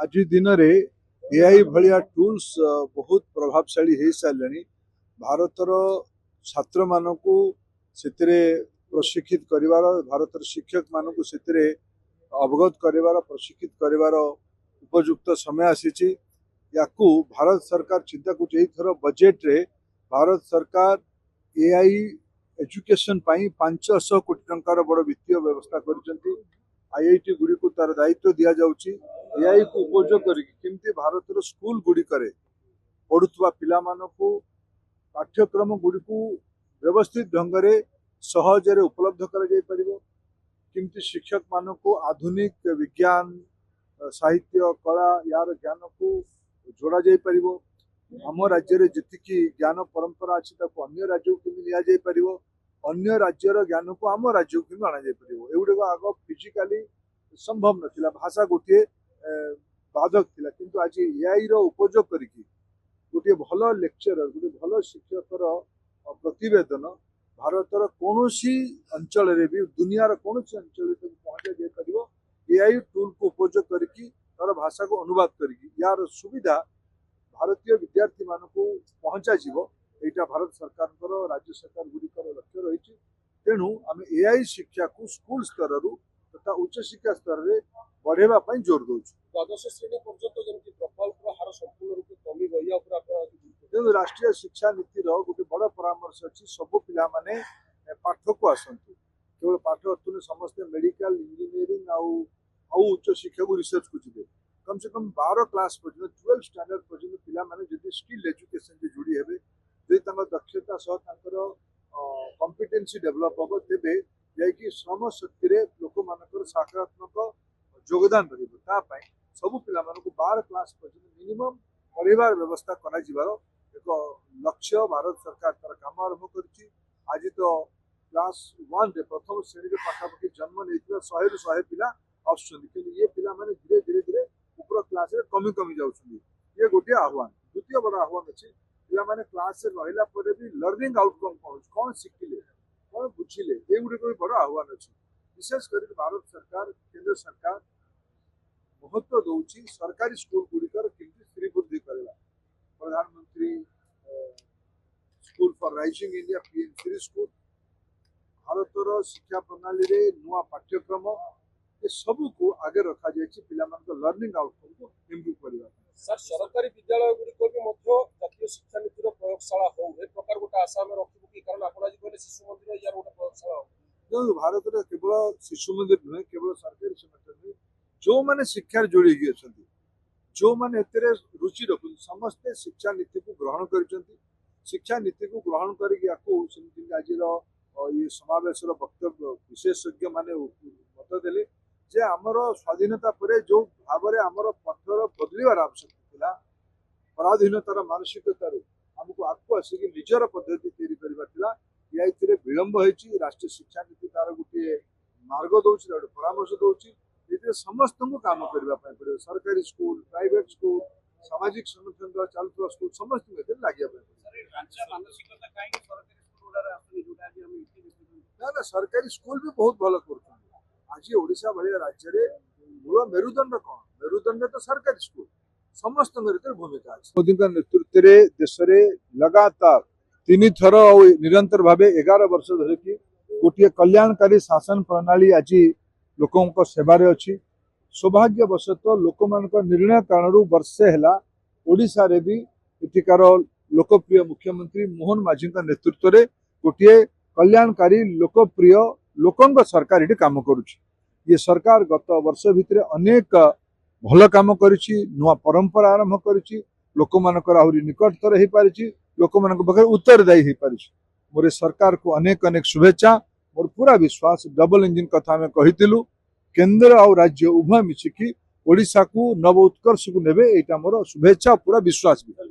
आज दिन में एआई भाया टूल्स बहुत प्रभावशाली हो सारे भारतर छात्र मानक प्रशिक्षित कर भारत शिक्षक मानक अवगत कर प्रशिक्षित कर उपयुक्त समय आसी या भारत सरकार चिंता कर बजेट रे भारत सरकार एआई एजुकेशन 500 कोटी टंकार बड़ वित्तीय व्यवस्था कर आईआईटी गुड़ी को तार दायित्व दि जाउची एआई को उपयोग करके भारत स्कूल गुड़ी करे पढ़ुवा पिला मानकु पाठ्यक्रम गुड़ी को व्यवस्थित ढंग से सहजरे उपलब्ध कर शिक्षक मानकु आधुनिक विज्ञान साहित्य कला यार ज्ञान को जोड़ा जाई परिबो आम राज्य जी ज्ञान परंपरा अच्छी अन्य राज्य को नि पार अन्य राज्यर ज्ञान को आम राज्य को आना एगुड़ आग फिजिकाली संभव नथिला भाषा गोटे बाधक थिला किंतु आज एआई रो उपयोग करके गोटे भल लेक्चरर गोटे भल शिक्षकर प्रतिवेदन भारतर कौनसी अंचल रे भी दुनियार कौनसी अंचल पहुंचा जाई परिबो एआई टूल को उपयोग करके तार भाषा को अनुवाद करके यार सुविधा भारतीय विद्यार्थी मान को पहुंचा जीवो एटा भारत सरकार राज्य सरकार गुड़िकर लक्ष्य रही तेणु आम एआई शिक्षा को स्कूल स्तर तथा उच्च शिक्षा स्तर में बढ़ेवा जोर दौर द्वादश श्रेणी पर्यंत प्रकल्पर हार संपूर्ण रूप कमी राष्ट्रीय शिक्षा नीति गोटे बड़ परामर्श अच्छी सब पिला माने पाठ को आसतु केवल पाठ अर्थु समस्ते मेडिकल इंजीनियरिंग आउ उच्च शिक्षा को रिसर्च को जी कम से कम 12 क्लास पर्यटन 12 स्टैंडर्ड पर्यटन पिला माने जदि स्किल एजुकेशन से जोड़ी हेबे जदि दक्षता सह कॉम्पिटेंसी डेवलप हम तेबे जाकि श्रम शक्ति लोक मान सकारात्मक योगदान रही सब पिला 12 क्लास पर्यटन मिनिमम पढ़ार व्यवस्था कर एक लक्ष्य भारत सरकार तार काम आरंभ कर आज तो क्लास 1 रे प्रथम श्रेणी पाखापाखि जन्म नहीं 100 रू 100 पिला आसुच्चंदी ये पिला माने धीरे धीरे धीरे ऊपर क्लास रे कमी कमी जाउछंदी ये गोटे आह्वान द्वितीय बड़ा आह्वान अच्छी पिला माने क्लास रे रहिला परे भी लर्निंग आउटकम कौन शिखिले कौन बुझिले ये गुडी को बड़ा आह्वान अच्छी विशेष कर भारत सरकार केंद्र सरकार महत्व दौची सरकारी स्कूल गुड़िकर केमती श्रीवृद्धि करेगा प्रधानमंत्री school for rising India PM Shri school भारतर शिक्षा प्रणाली रे नुआ पाठ्यक्रम ये सब को आगे रखा जाए पिला लर्निंग आउटकम को इम्प्रूव करवा सर सरकारी विद्यालय गुड़िक भी जातीय शिक्षा नीतिर प्रयोगशाला हो ए प्रकार गोटे आशा में रखिबो कि कारण आपण आज कहले शिशु मंदिर यार गोटे प्रयोगशाला हो भारत रे केवल शिशु मंदिर नुहे केवल सरकारी सेक्टर नुहे जो माने शिक्षा जोड़ी अच्छा जो माने रुचि रखुं समस्ते शिक्षा नीति को ग्रहण कर शिक्षा नीति को ग्रहण करके आज ये समावेश वक्तव्य विशेषज्ञ माने मत देले जे आमर स्वाधीनता पर जो भाव में आमर पठर बदलवार आवश्यकता पराधीनतार मानसिकतार आमको आगू आसिक निजर पद्धति तैयारी या विलंब होती राष्ट्रीय शिक्षा नीति तार गोटे मार्ग दौर परामर्श दौर समस्त को काम करने पड़े सरकारी स्कूल प्राइवेट स्कूल सामाजिक संगठन द्वारा चलुवा स्कूल समस्त लगे ना सरकारी स्कूल भी बहुत भल कर आज ओडिशा भाई राज्य में मूल मेरुदंड कौन मेरुदंड तो सरकारी स्कूल समस्त भूमिका अच्छी मोदी नेतृत्व में देश में लगातार 3 थर निरंतर भाव 11 वर्ष धरिकी गोटे कल्याणकारी शासन प्रणाली आज लोकों सेवारे अच्छी सौभाग्यवशत लोक मान निर्णय कारण वर्षे है ओडिशा रे भी एଠିकार लोकप्रिय मुख्यमंत्री मोहन माझी नेतृत्व में गोटे कल्याणकारी लोकप्रिय लोकों सरकार ये काम करुच्ची ये सरकार गत वर्ष भितर अनेक भल काम करुच्ची नुआ परंपरा आरंभ करुच्ची लोक मानकर आहुरी निकटतर हो पारिछि लोक मान पाखे उत्तरदायी हो पारिछि मोर सरकार को अनेक अनेक शुभेच्छा मोर पूरा विश्वास डबल इंजिन कथा में कहितिलु केंद्र और राज्य उभय मिसिकी ओडिशा को नव उत्कर्ष को नेबे एटा मोर शुभेच्छा पूरा विश्वास भी।